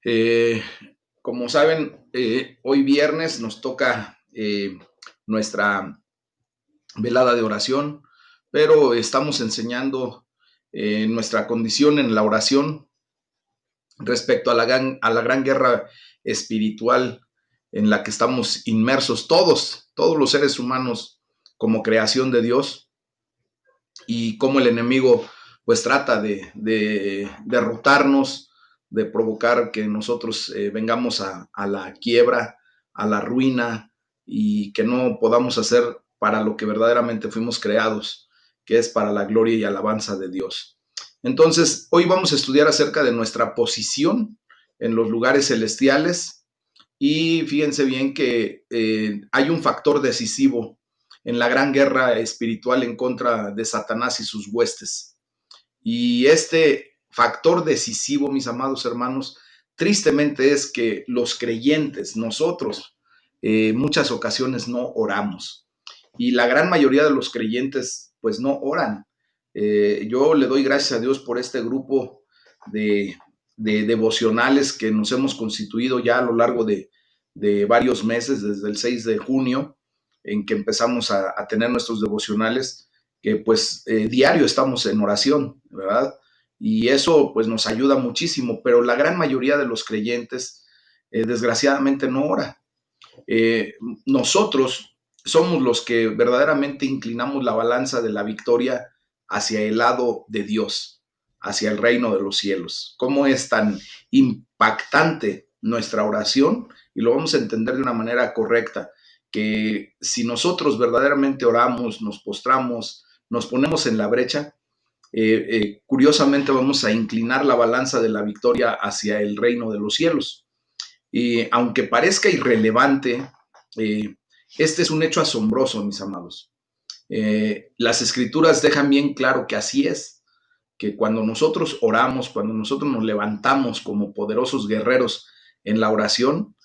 Eh, Como saben, hoy viernes nos toca nuestra velada de oración, pero estamos enseñando nuestra condición en la oración respecto a la gran guerra espiritual en la que estamos inmersos todos los seres humanos como creación de Dios, y cómo el enemigo pues trata de derrotarnos, de provocar que nosotros vengamos a la quiebra, a la ruina, y que no podamos hacer para lo que verdaderamente fuimos creados, que es para la gloria y alabanza de Dios. Entonces, hoy vamos a estudiar acerca de nuestra posición en los lugares celestiales, y fíjense bien que hay un factor decisivo en la gran guerra espiritual en contra de Satanás y sus huestes. Y este factor decisivo, mis amados hermanos, tristemente es que los creyentes, nosotros, muchas ocasiones no oramos. Y la gran mayoría de los creyentes, pues no oran. Yo le doy gracias a Dios por este grupo de, de devocionales que nos hemos constituido ya a lo largo de varios meses, desde el 6 de junio, en que empezamos a tener nuestros devocionales, que pues diario estamos en oración, ¿verdad? Y eso pues nos ayuda muchísimo, pero la gran mayoría de los creyentes desgraciadamente no ora. Eh, Nosotros somos los que verdaderamente inclinamos la balanza de la victoria hacia el lado de Dios, hacia el reino de los cielos. ¿Cómo es tan impactante nuestra oración? Y lo vamos a entender de una manera correcta, que si nosotros verdaderamente oramos, nos postramos, nos ponemos en la brecha, curiosamente vamos a inclinar la balanza de la victoria hacia el reino de los cielos. Y aunque parezca irrelevante, eh, este es un hecho asombroso, mis amados. Las escrituras dejan bien claro que así es, que cuando nosotros oramos, cuando nosotros nos levantamos como poderosos guerreros en la oración,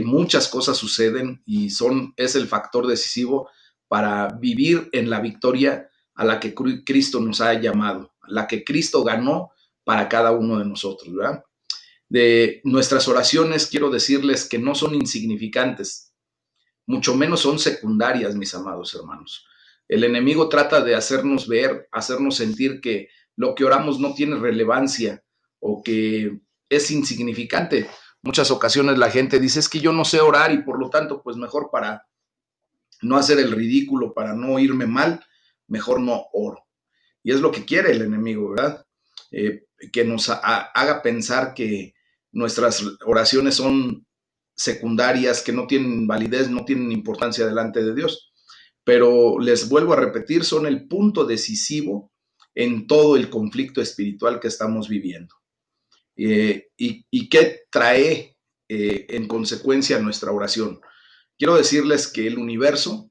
muchas cosas suceden y es el factor decisivo para vivir en la victoria a la que Cristo nos ha llamado, a la que Cristo ganó para cada uno de nosotros, ¿verdad? De nuestras oraciones, quiero decirles que no son insignificantes, mucho menos son secundarias, mis amados hermanos. El enemigo trata de hacernos ver, hacernos sentir que lo que oramos no tiene relevancia o que es insignificante. Muchas ocasiones la gente dice, es que yo no sé orar y por lo tanto, pues mejor para no hacer el ridículo, para no irme mal, mejor no oro. Y es lo que quiere el enemigo, ¿verdad? Que nos haga pensar que nuestras oraciones son secundarias, que no tienen validez, no tienen importancia delante de Dios. Pero les vuelvo a repetir, son el punto decisivo en todo el conflicto espiritual que estamos viviendo. ¿Y qué trae en consecuencia nuestra oración? Quiero decirles que el universo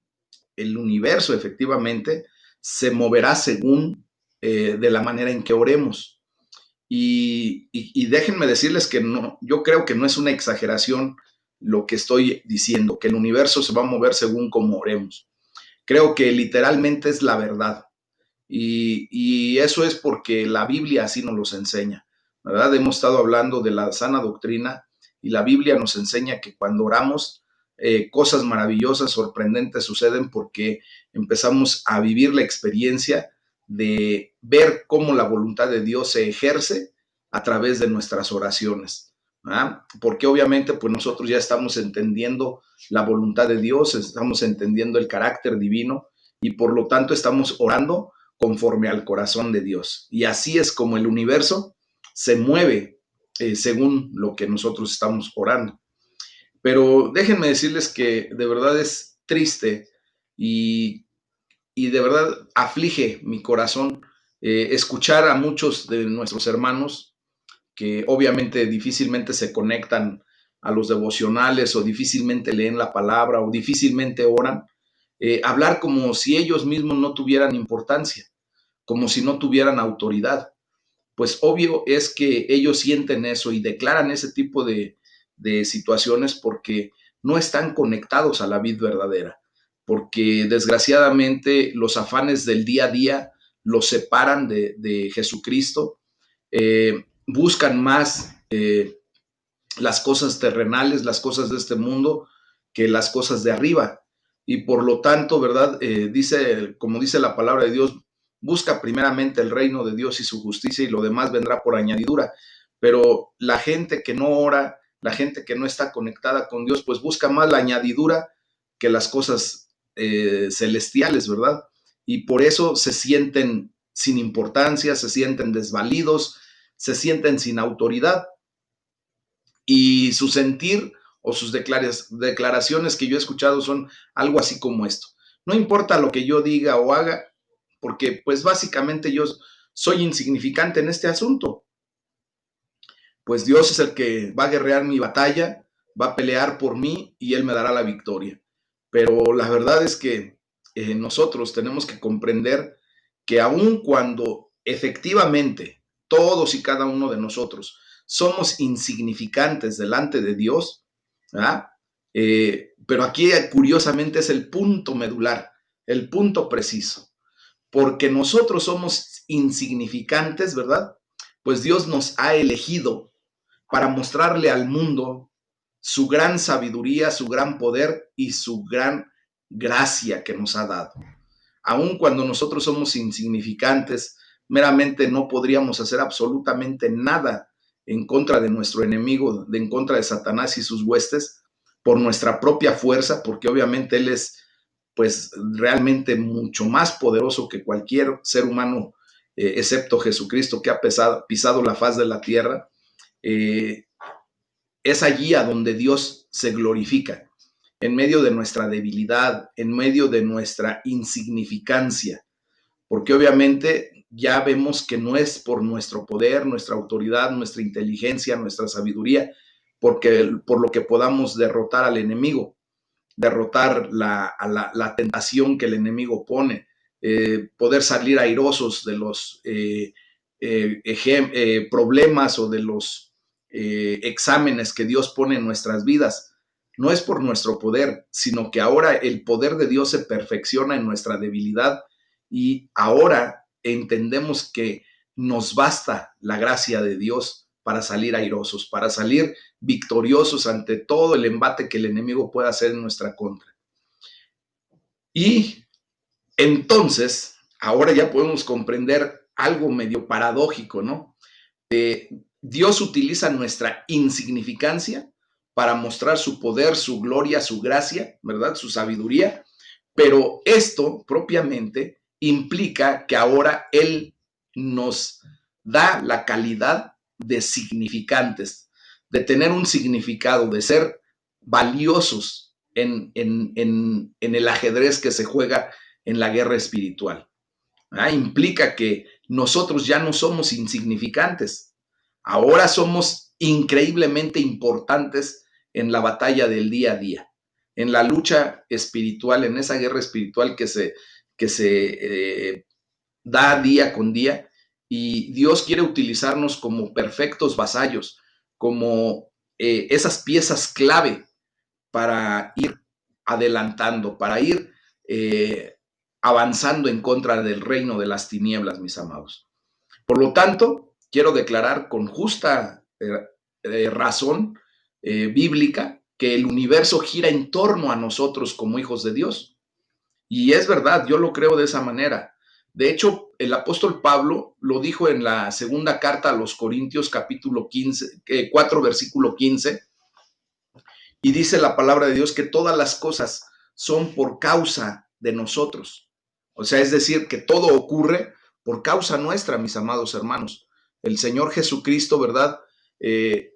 efectivamente se moverá según de la manera en que oremos. Y déjenme decirles que no, yo creo que no es una exageración lo que estoy diciendo, que el universo se va a mover según como oremos. Creo que literalmente es la verdad. Y eso es porque la Biblia así nos los enseña, ¿verdad? Hemos estado hablando de la sana doctrina y la Biblia nos enseña que cuando oramos, cosas maravillosas, sorprendentes suceden porque empezamos a vivir la experiencia de ver cómo la voluntad de Dios se ejerce a través de nuestras oraciones, ¿verdad? Porque obviamente pues nosotros ya estamos entendiendo la voluntad de Dios, estamos entendiendo el carácter divino y por lo tanto estamos orando conforme al corazón de Dios. Y así es como el universo se mueve según lo que nosotros estamos orando. Pero déjenme decirles que de verdad es triste y, y de verdad aflige mi corazón escuchar a muchos de nuestros hermanos que obviamente difícilmente se conectan a los devocionales o difícilmente leen la palabra o difícilmente oran, hablar como si ellos mismos no tuvieran importancia, como si no tuvieran autoridad. Pues obvio es que ellos sienten eso y declaran ese tipo de situaciones porque no están conectados a la vida verdadera, porque desgraciadamente los afanes del día a día los separan de Jesucristo, buscan más las cosas terrenales, las cosas de este mundo, que las cosas de arriba. Y por lo tanto, ¿verdad? Dice, como dice la palabra de Dios, busca primeramente el reino de Dios y su justicia y lo demás vendrá por añadidura. Pero la gente que no ora, la gente que no está conectada con Dios, pues busca más la añadidura que las cosas celestiales, ¿verdad? Y por eso se sienten sin importancia, se sienten desvalidos, se sienten sin autoridad y su sentir o sus declaraciones que yo he escuchado son algo así como esto. No importa lo que yo diga o haga, porque pues básicamente yo soy insignificante en este asunto. Pues Dios es el que va a guerrear mi batalla, va a pelear por mí y Él me dará la victoria. Pero la verdad es que nosotros tenemos que comprender que aun cuando efectivamente todos y cada uno de nosotros somos insignificantes delante de Dios, ¿verdad? Pero aquí curiosamente es el punto medular, el punto preciso, porque nosotros somos insignificantes, ¿verdad? Pues Dios nos ha elegido para mostrarle al mundo su gran sabiduría, su gran poder y su gran gracia que nos ha dado. Aun cuando nosotros somos insignificantes, meramente no podríamos hacer absolutamente nada en contra de nuestro enemigo, en contra de Satanás y sus huestes, por nuestra propia fuerza, porque obviamente él es pues realmente mucho más poderoso que cualquier ser humano, excepto Jesucristo, que ha pisado la faz de la tierra. Eh, es allí a donde Dios se glorifica, en medio de nuestra debilidad, en medio de nuestra insignificancia, porque obviamente ya vemos que no es por nuestro poder, nuestra autoridad, nuestra inteligencia, nuestra sabiduría, porque por lo que podamos derrotar al enemigo, derrotar la tentación que el enemigo pone, poder salir airosos de los problemas o de los exámenes que Dios pone en nuestras vidas. No es por nuestro poder, sino que ahora el poder de Dios se perfecciona en nuestra debilidad y ahora entendemos que nos basta la gracia de Dios para salir airosos, para salir victoriosos ante todo el embate que el enemigo pueda hacer en nuestra contra. Y entonces, ahora ya podemos comprender algo medio paradójico, ¿no? Dios utiliza nuestra insignificancia para mostrar su poder, su gloria, su gracia, ¿verdad? Su sabiduría, pero esto propiamente implica que ahora Él nos da la calidad de significantes, de tener un significado, de ser valiosos en el ajedrez que se juega en la guerra espiritual. Implica que nosotros ya no somos insignificantes, ahora somos increíblemente importantes en la batalla del día a día, en la lucha espiritual, en esa guerra espiritual que se da día con día, y Dios quiere utilizarnos como perfectos vasallos, como esas piezas clave para ir adelantando, para ir avanzando en contra del reino de las tinieblas, mis amados. Por lo tanto, quiero declarar con justa razón bíblica que el universo gira en torno a nosotros como hijos de Dios. Y es verdad, yo lo creo de esa manera. De hecho, el apóstol Pablo lo dijo en la segunda carta a los Corintios, capítulo 15, 4, versículo 15, y dice la palabra de Dios que todas las cosas son por causa de nosotros. O sea, es decir, que todo ocurre por causa nuestra, mis amados hermanos. El Señor Jesucristo, ¿verdad?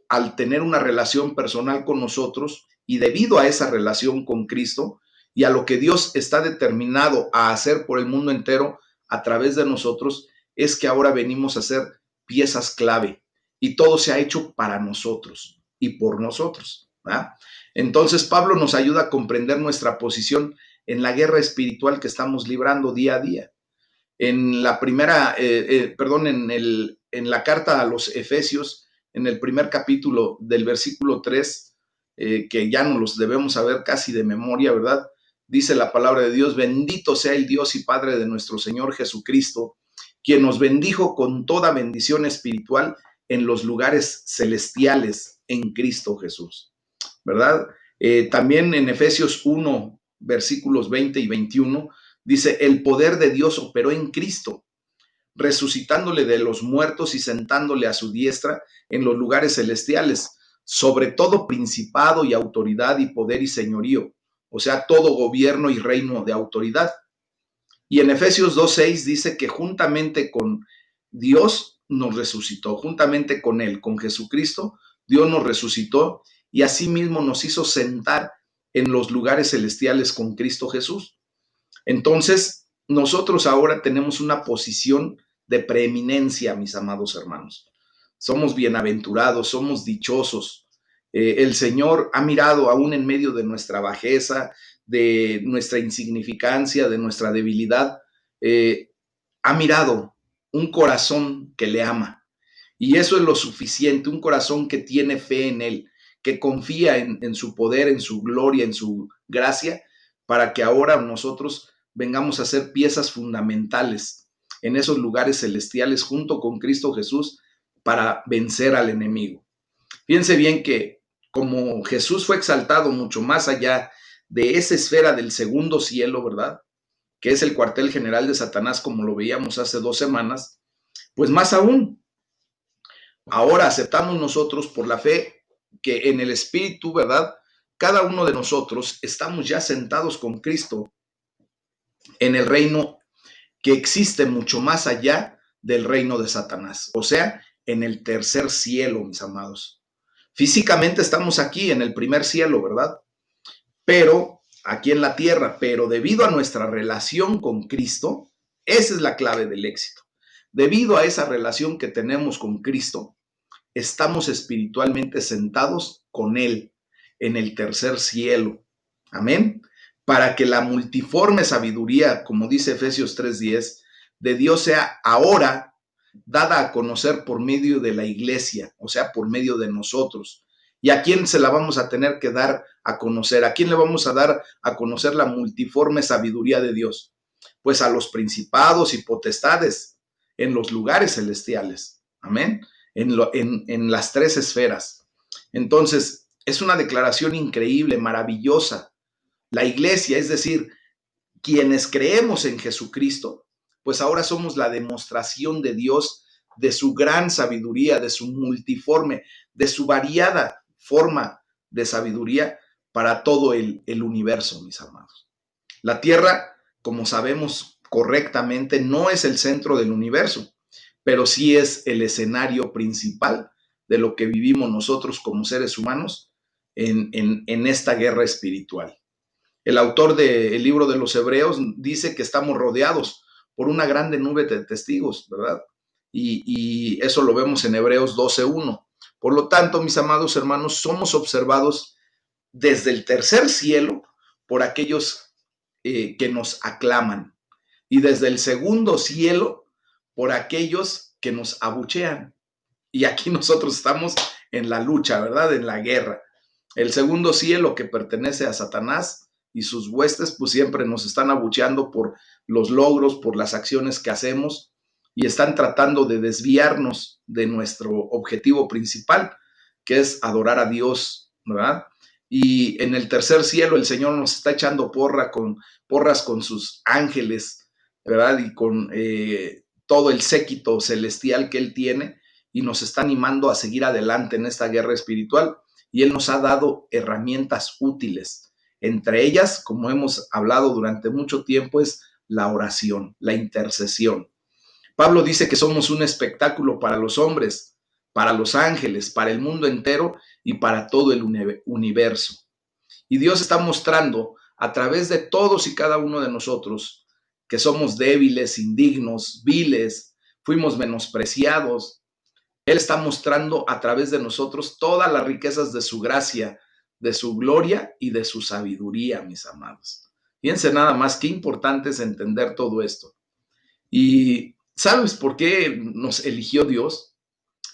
Al tener una relación personal con nosotros y debido a esa relación con Cristo y a lo que Dios está determinado a hacer por el mundo entero a través de nosotros, es que ahora venimos a ser piezas clave y todo se ha hecho para nosotros y por nosotros, ¿verdad? Entonces Pablo nos ayuda a comprender nuestra posición en la guerra espiritual que estamos librando día a día. En la primera, perdón, en la carta a los Efesios, en el primer capítulo del versículo 3, que ya nos los debemos saber casi de memoria, ¿verdad? Dice la palabra de Dios: bendito sea el Dios y Padre de nuestro Señor Jesucristo, quien nos bendijo con toda bendición espiritual en los lugares celestiales en Cristo Jesús, ¿verdad? También en Efesios 1, versículos 20 y 21, dice, el poder de Dios operó en Cristo, resucitándole de los muertos y sentándole a su diestra en los lugares celestiales, sobre todo principado y autoridad y poder y señorío, o sea, todo gobierno y reino de autoridad. Y en Efesios 2:6 dice que juntamente con Dios nos resucitó, juntamente con Él, con Jesucristo, Dios nos resucitó y asimismo nos hizo sentar en los lugares celestiales con Cristo Jesús. Entonces, nosotros ahora tenemos una posición de preeminencia, mis amados hermanos. Somos bienaventurados, somos dichosos. El Señor ha mirado aún en medio de nuestra bajeza, de nuestra insignificancia, de nuestra debilidad, ha mirado un corazón que le ama. Y eso es lo suficiente, un corazón que tiene fe en Él, que confía en su poder, en su gloria, en su gracia, para que ahora nosotros vengamos a ser piezas fundamentales en esos lugares celestiales junto con Cristo Jesús para vencer al enemigo. Fíjense bien que como Jesús fue exaltado mucho más allá de esa esfera del segundo cielo, ¿verdad? Que es el cuartel general de Satanás, como lo veíamos hace 2 semanas, pues más aún, ahora aceptamos nosotros por la fe que en el Espíritu, ¿verdad? Cada uno de nosotros estamos ya sentados con Cristo en el reino que existe mucho más allá del reino de Satanás, o sea, en el tercer cielo, mis amados. Físicamente estamos aquí en el primer cielo, ¿verdad? Pero aquí en la tierra, pero debido a nuestra relación con Cristo, esa es la clave del éxito. Debido a esa relación que tenemos con Cristo, estamos espiritualmente sentados con Él en el tercer cielo. Amén. Para que la multiforme sabiduría, como dice Efesios 3:10, de Dios sea ahora dada a conocer por medio de la iglesia, o sea, por medio de nosotros. ¿Y a quién se la vamos a tener que dar a conocer? ¿A quién le vamos a dar a conocer la multiforme sabiduría de Dios? Pues a los principados y potestades en los lugares celestiales. Amén. En las tres esferas. Entonces, es una declaración increíble, maravillosa. La iglesia, es decir, quienes creemos en Jesucristo, pues ahora somos la demostración de Dios, de su gran sabiduría, de su multiforme, de su variada forma de sabiduría para todo el universo, mis amados. La Tierra, como sabemos correctamente, no es el centro del universo, pero sí es el escenario principal de lo que vivimos nosotros como seres humanos en esta guerra espiritual. El autor del libro de los Hebreos dice que estamos rodeados por una grande nube de testigos, ¿verdad? Y eso lo vemos en Hebreos 12:1. Por lo tanto, mis amados hermanos, somos observados desde el tercer cielo por aquellos que nos aclaman y desde el segundo cielo por aquellos que nos abuchean. Y aquí nosotros estamos en la lucha, ¿verdad? En la guerra. El segundo cielo que pertenece a Satanás y sus huestes, pues siempre nos están abucheando por los logros, por las acciones que hacemos y están tratando de desviarnos de nuestro objetivo principal, que es adorar a Dios, ¿verdad? Y en el tercer cielo el Señor nos está echando porras con sus ángeles, ¿verdad? Y con todo el séquito celestial que Él tiene y nos está animando a seguir adelante en esta guerra espiritual. Y Él nos ha dado herramientas útiles. Entre ellas, como hemos hablado durante mucho tiempo, es la oración, la intercesión. Pablo dice que somos un espectáculo para los hombres, para los ángeles, para el mundo entero y para todo el universo. Y Dios está mostrando a través de todos y cada uno de nosotros que somos débiles, indignos, viles, fuimos menospreciados. Él está mostrando a través de nosotros todas las riquezas de su gracia, de su gloria y de su sabiduría, mis amados. Fíjense nada más, qué importante es entender todo esto. ¿Y sabes por qué nos eligió Dios?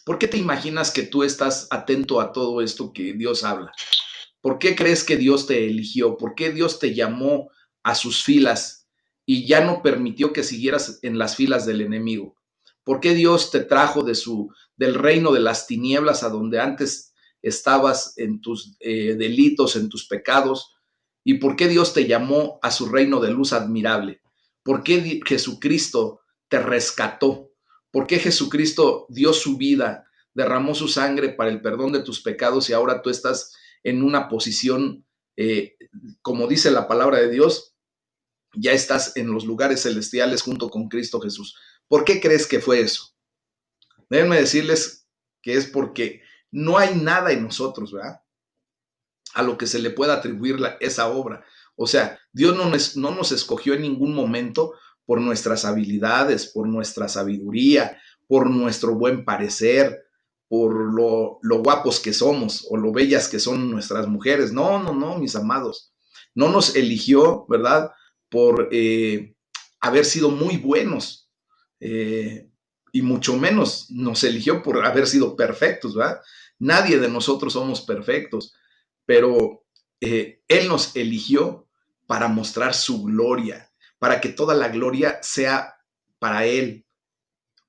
¿Por qué te imaginas que tú estás atento a todo esto que Dios habla? ¿Por qué crees que Dios te eligió? ¿Por qué Dios te llamó a sus filas y ya no permitió que siguieras en las filas del enemigo? ¿Por qué Dios te trajo del reino de las tinieblas a donde antes estabas en tus delitos, en tus pecados? ¿Y por qué Dios te llamó a su reino de luz admirable? ¿Por qué Jesucristo te rescató? ¿Por qué Jesucristo dio su vida, derramó su sangre para el perdón de tus pecados y ahora tú estás en una posición, como dice la palabra de Dios, ya estás en los lugares celestiales junto con Cristo Jesús? ¿Por qué crees que fue eso? Déjenme decirles que es porque no hay nada en nosotros, ¿verdad?, a lo que se le pueda atribuir esa obra. O sea, Dios no nos escogió en ningún momento por nuestras habilidades, por nuestra sabiduría, por nuestro buen parecer, por lo guapos que somos o lo bellas que son nuestras mujeres. No, no, no, mis amados. No nos eligió, ¿verdad?, por haber sido muy buenos. Y mucho menos nos eligió por haber sido perfectos, ¿verdad? Nadie de nosotros somos perfectos, pero Él nos eligió para mostrar su gloria, para que toda la gloria sea para Él,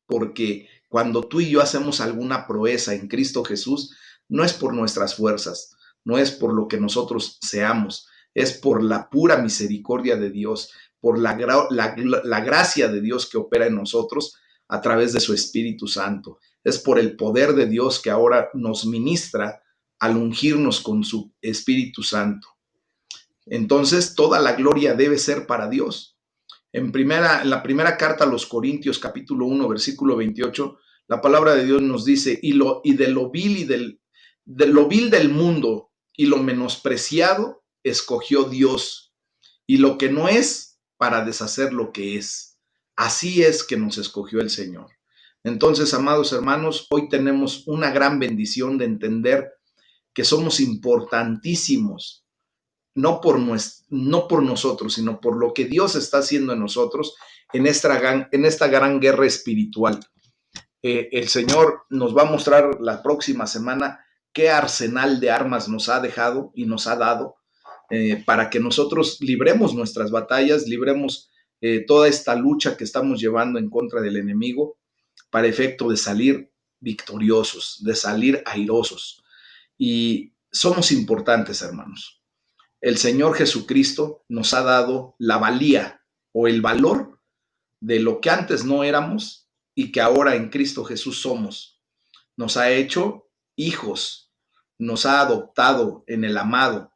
porque cuando tú y yo hacemos alguna proeza en Cristo Jesús, no es por nuestras fuerzas, no es por lo que nosotros seamos, es por la pura misericordia de Dios, por la gracia de Dios que opera en nosotros a través de su Espíritu Santo. Es por el poder de Dios que ahora nos ministra al ungirnos con su Espíritu Santo. Entonces, toda la gloria debe ser para Dios. En la primera carta a los Corintios, capítulo 1, versículo 28, la palabra de Dios nos dice, y de lo vil de lo vil del mundo y lo menospreciado escogió Dios, y lo que no es para deshacer lo que es. Así es que nos escogió el Señor. Entonces, amados hermanos, hoy tenemos una gran bendición de entender que somos importantísimos, no por nosotros, sino por lo que Dios está haciendo en nosotros en esta gran guerra espiritual. El Señor nos va a mostrar la próxima semana qué arsenal de armas nos ha dejado y nos ha dado para que nosotros libremos nuestras batallas, libremos toda esta lucha que estamos llevando en contra del enemigo para efecto de salir victoriosos, de salir airosos. Y somos importantes, hermanos. El Señor Jesucristo nos ha dado la valía o el valor de lo que antes no éramos y que ahora en Cristo Jesús somos. Nos ha hecho hijos, nos ha adoptado en el amado.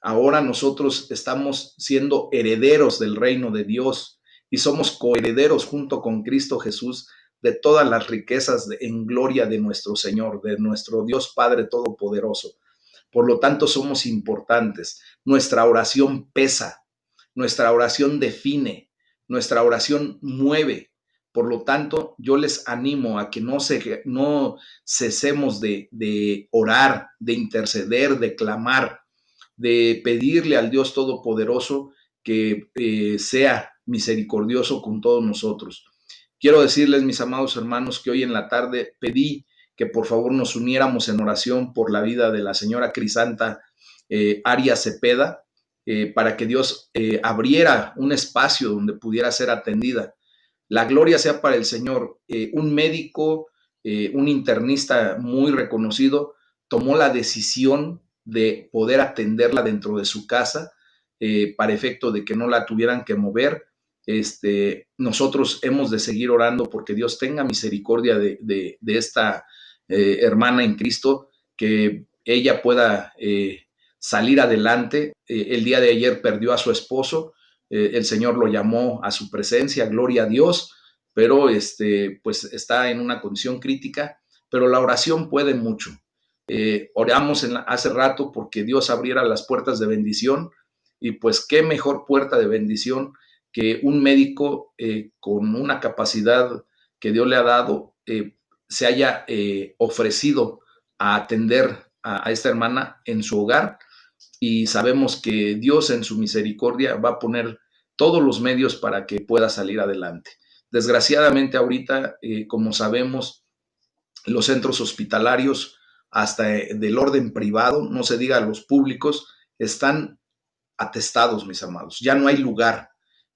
Ahora nosotros estamos siendo herederos del reino de Dios y somos coherederos junto con Cristo Jesús de todas las riquezas en gloria de nuestro Señor, de nuestro Dios Padre Todopoderoso. Por lo tanto, somos importantes. Nuestra oración pesa, nuestra oración define, nuestra oración mueve. Por lo tanto, yo les animo a que no cesemos de orar, de interceder, de clamar, de pedirle al Dios Todopoderoso que sea misericordioso con todos nosotros. Quiero decirles, mis amados hermanos, que hoy en la tarde pedí que por favor nos uniéramos en oración por la vida de la señora Crisanta Arias Cepeda, para que Dios abriera un espacio donde pudiera ser atendida. La gloria sea para el Señor. Un médico, un internista muy reconocido, tomó la decisión de poder atenderla dentro de su casa para efecto de que no la tuvieran que mover. Nosotros hemos de seguir orando porque Dios tenga misericordia de esta hermana en Cristo, que ella pueda salir adelante. El día de ayer perdió a su esposo, el Señor lo llamó a su presencia, gloria a Dios, pero pues está en una condición crítica, pero la oración puede mucho. Oramos hace rato porque Dios abriera las puertas de bendición, y pues qué mejor puerta de bendición que un médico con una capacidad que Dios le ha dado se haya ofrecido a atender a esta hermana en su hogar, y sabemos que Dios en su misericordia va a poner todos los medios para que pueda salir adelante. Desgraciadamente ahorita, como sabemos, los centros hospitalarios, hasta del orden privado, no se diga los públicos, están atestados, mis amados. Ya no hay lugar,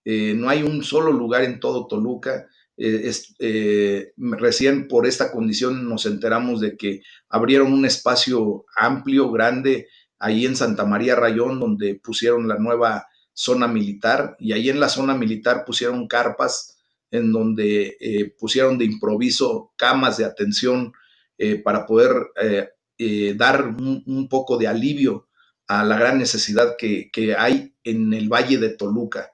no hay un solo lugar en todo Toluca recién por esta condición nos enteramos de que abrieron un espacio amplio, grande, ahí en Santa María Rayón, donde pusieron la nueva zona militar, y ahí en la zona militar pusieron carpas en donde pusieron de improviso camas de atención para poder dar un poco de alivio a la gran necesidad que hay en el Valle de Toluca.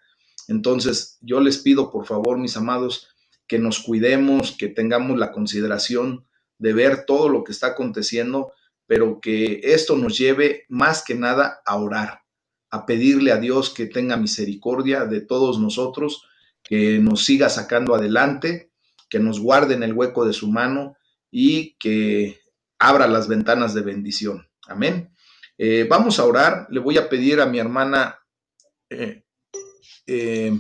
Entonces, yo les pido, por favor, mis amados, que nos cuidemos, que tengamos la consideración de ver todo lo que está aconteciendo, pero que esto nos lleve más que nada a orar, a pedirle a Dios que tenga misericordia de todos nosotros, que nos siga sacando adelante, que nos guarde en el hueco de su mano y que abra las ventanas de bendición. Amén. Vamos a orar. Le voy a pedir a mi hermana eh,